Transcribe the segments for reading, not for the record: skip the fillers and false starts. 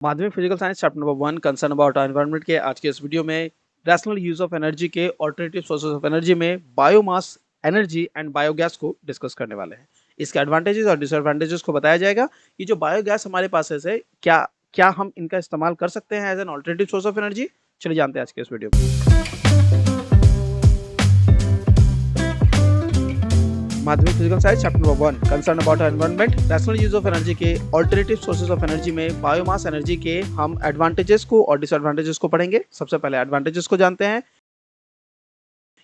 माध्यमिक physical science chapter number 1 concern about environment के आज के इस वीडियो में रैशनल यूज ऑफ एनर्जी के ऑल्टरनेटिव सोर्सेज ऑफ एनर्जी में बायोमास एनर्जी एंड बायोगैस को डिस्कस करने वाले हैं। इसके एडवांटेजेस और डिसएडवांटेजेस को बताया जाएगा कि जो बायोगैस हमारे पास है क्या क्या हम इनका इस्तेमाल कर सकते हैं as an alternative source of energy. चलिए जानते हैं आज के इस वीडियो में। माध्यमिक physical science chapter number 1 concern about environment rational use of energy के ऑल्टरनेटिव सोर्सेज ऑफ एनर्जी में बायोमास एनर्जी के हम एडवांटेजेस को और डिसएडवांटेजेस को पढ़ेंगे। सबसे पहले एडवांटेजेस को जानते हैं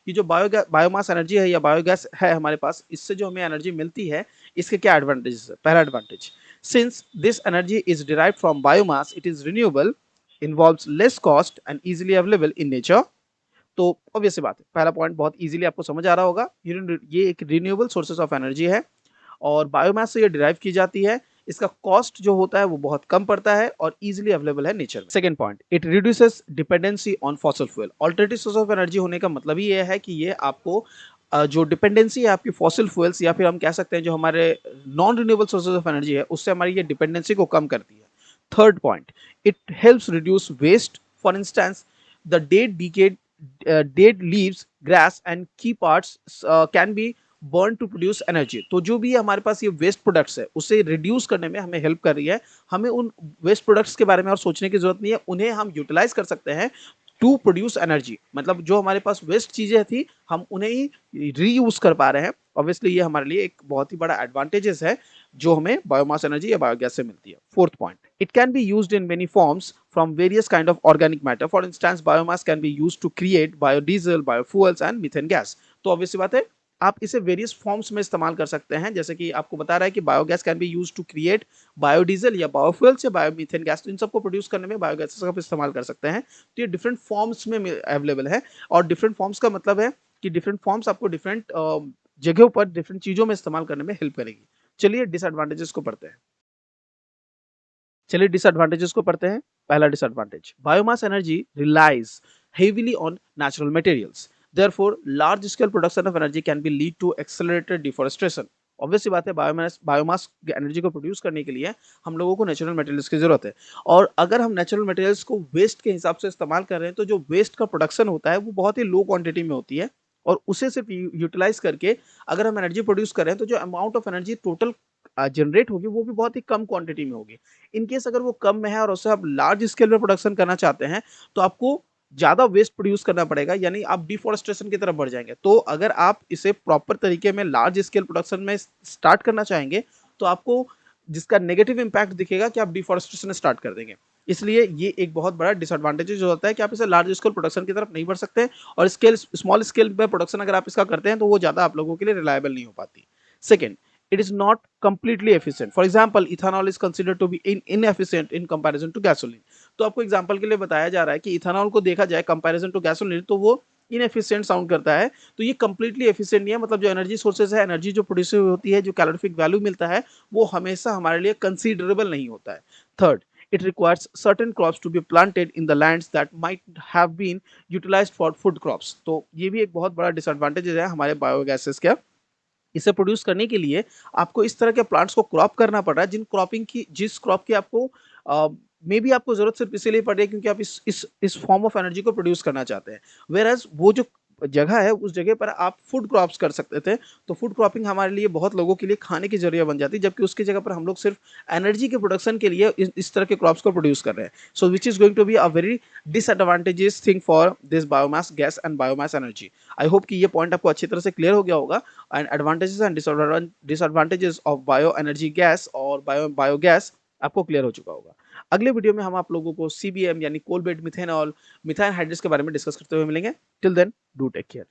कि जो बायोमास एनर्जी है या बायोगैस है हमारे पास, इससे जो हमें एनर्जी मिलती है, इसके क्या एडवांटेजेस है। पहला advantage, since this energy is derived from biomass it is renewable, involves less cost and easily available in nature. तो ऑब्वियस सी बात है, पहला पॉइंट बहुत इजीली आपको समझ आ रहा होगा। ये एक रिन्यूएबल सोर्सेज ऑफ एनर्जी है और बायोमास से ये डिराइव की जाती है। इसका कॉस्ट जो होता है वो बहुत कम पड़ता है और इजीली अवेलेबल है नेचर में। Second point, it reduces dependency on fossil fuel. Alternative source of energy होने का मतलब ही ये है कि ये आपको जो डिपेंडेंसी है आपकी फॉसिल फ्यूल्स या फिर हम कह सकते हैं जो हमारे non renewable sources of energy है, उससे हमारी ये डिपेंडेंसी को कम करती है। Third point, it helps reduce waste. For instance, the dead leaves, grass and key parts can be burn to produce energy. तो जो भी हमारे पास ये वेस्ट प्रोडक्ट्स है उसे रिड्यूस करने में हमें हेल्प कर रही है। हमें उन वेस्ट प्रोडक्ट्स के बारे में और सोचने की जरूरत नहीं है, उन्हें हम यूटिलाइज कर सकते हैं टू प्रोड्यूस एनर्जी। मतलब जो हमारे पास वेस्ट चीजें थी हम उन्हें ही रीयूज कर पा रहे हैं। ऑब्वियसली ये हमारे लिए एक बहुत ही बड़ा एडवांटेजेस है जो हमें बायोमास एनर्जी या बायोगैस से मिलती है। Fourth point, it can be used in many forms from various kind of organic matter. For instance, biomass can be used to create biodiesel, biofuels and methane gas. तो obviously बात है, आप इसे various forms में इस्तेमाल कर सकते हैं। जैसे कि आपको बता रहा है कि biogas can be used to create biodiesel या बायोफ्यूल्स या बायोमीथेन गैस। तो इन सबको प्रोड्यूस करने में बायोगैसेस का इस्तेमाल कर सकते हैं। तो ये डिफरेंट फॉर्म्स में अवेलेबल है और डिफरेंट फॉर्म्स का मतलब है कि डिफरेंट फॉर्म्स आपको डिफरेंट जगहों पर डिफरेंट चीजों में इस्तेमाल करने में हेल्प करेगी। चलिए डिसएडवांटेजेस को पढ़ते हैं। चलिए डिसएडवांटेजेस को पढ़ते हैं। पहला disadvantage, biomass energy relies heavily on natural materials. Therefore, large scale production of energy can be lead to accelerated deforestation. Obviously बात है, बायोमास एनर्जी को प्रोड्यूस करने के लिए हम लोगों को नेचुरल मटेरियल्स की जरूरत है और अगर हम नेचुरल मटेरियल्स को वेस्ट के हिसाब से इस्तेमाल कर रहे हैं तो जो वेस्ट का प्रोडक्शन होता है वो बहुत ही लो क्वांटिटी में होती है और उसे सिर्फ यूटिलाइज करके अगर हम एनर्जी प्रोड्यूस कर रहे हैं तो जो amount of energy total generate होगी वो भी बहुत ही कम क्वांटिटी में होगी। इन केस अगर वो कम में है और उससे आप लार्ज स्केल में प्रोडक्शन करना चाहते हैं तो आपको ज्यादा वेस्ट प्रोड्यूस करना पड़ेगा, यानी आप डिफोरेस्टेशन की तरफ बढ़ जाएंगे। तो अगर आप इसे प्रॉपर तरीके में लार्ज स्केल प्रोडक्शन में स्टार्ट करना चाहेंगे तो आपको जिसका नेगेटिव इंपैक्ट दिखेगा कि आप डिफोरेस्टेशन स्टार्ट कर देंगे। इसलिए ये एक बहुत बड़ा डिसएडवांटेज जो होता है कि आप इसे लार्ज स्केल प्रोडक्शन की तरफ नहीं बढ़ सकते और स्मॉल स्केल पे प्रोडक्शन अगर आप इसका करते हैं तो वो ज्यादा आप लोगों के लिए रिलायबल नहीं हो पाती। Second, it is not completely efficient. For example, ethanol is considered to be inefficient in comparison to gasoline. तो आपको एग्जांपल के लिए बताया जा रहा है कि इथेनॉल को देखा जाए कंपैरिजन टू गैसोलीन तो वो इनएफिशिएंट साउंड करता है। तो ये कंप्लीटली एफिशिएंट नहीं है। मतलब जो एनर्जी सोर्सेज है, एनर्जी जो प्रोड्यूस होती है, जो कैलोरीफिक वैल्यू मिलता है वो हमेशा हमारे लिए कंसीडरेबल नहीं होता है। Third, it requires certain crops to be planted in the lands that might have been utilized for food crops. तो ये भी एक बहुत बड़ा डिसएडवांटेज है हमारे बायोगैसेस का। इसे प्रोड्यूस करने के लिए आपको इस तरह के प्लांट्स को क्रॉप करना पड़ रहा है जिस क्रॉप की आपको मे बी आपको जरूरत सिर्फ इसीलिए पड़ रही है क्योंकि आप इस फॉर्म ऑफ एनर्जी को प्रोड्यूस करना चाहते हैं। वेयर एज वो जो जगह है उस जगह पर आप फूड क्रॉप्स कर सकते थे। तो फूड क्रॉपिंग हमारे लिए बहुत लोगों के लिए खाने की जरिया बन जाती है, जबकि उसकी जगह पर हम लोग सिर्फ एनर्जी के प्रोडक्शन के लिए इस तरह के क्रॉप्स को प्रोड्यूस कर रहे हैं। So which is going to be a very disadvantages thing for this biomass gas and biomass energy. I hope कि ये पॉइंट आपको अच्छी तरह से क्लियर हो गया होगा and advantages and disadvantages of bio energy gas और बायोगैस आपको क्लियर हो चुका होगा। अगले वीडियो में हम आप लोगों को सीबीएम यानी coal bed methanol, methyl hydrates के बारे में डिस्कस करते हुए मिलेंगे। Till then, do take care.